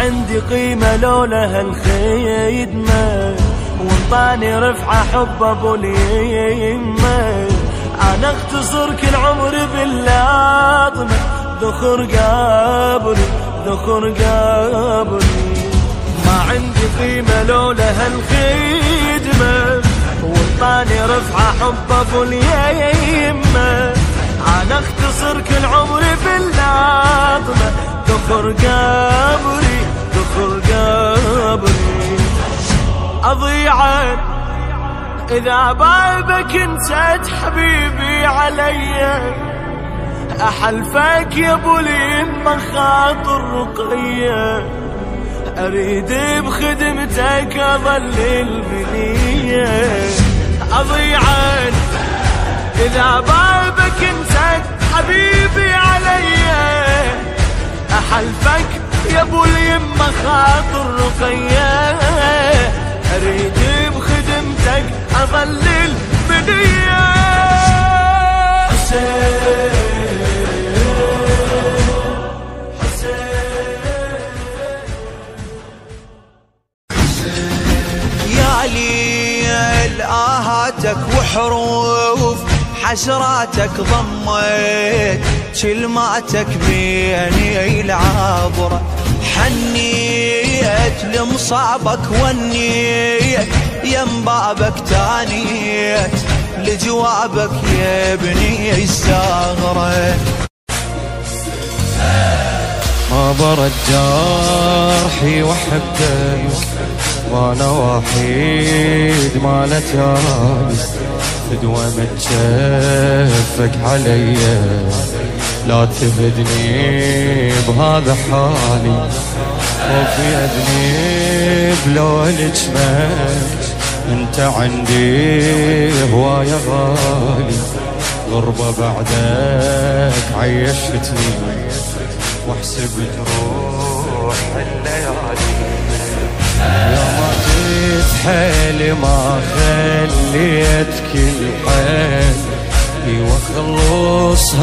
عندي قيمة لولا هالخدمة، وانطاني رفعة حب ابو اليمة. انا اختصر كل عمري باللاطمة، ذخر قابري ذخر قابري. ما عندي قيمة لولا هالخدمة، وانطاني رفعة حب ابو اليمة. انا اختصر كل عمري باللاطمة، ذخر قابري ذخر قابري. اضيعك اذا بابك نسيت حبيبي عليا، احلفك يا ابو اليمة خاطر رقية، اريد بخدمتك اظل البنية. اضيعك اذا بابك نسيت حبيبي عليا، احلفك يا ابو اليمة خاطر رقية، اريد بخدمتك اظل البنية. حسين يا ليل آهاتك وحروف حسراتك ضميت، كلماتك بيني العابرة، حنيت لمصابك ونيت، يم بابك تانيت لجوابك يا ابني الساغرة. ما برد جرحي وحبك، وانا وحيد ما نتالي، فدوى من كفك عليا، لا تفدني بهذا حالي، وفي اذني بلو الجمال، انت عندي هواية غالي، غربة بعدك عيشتني، واحسب تروح الليالي. يا ما جيت حيلي ما خليت كل حيل، ايوه خلصها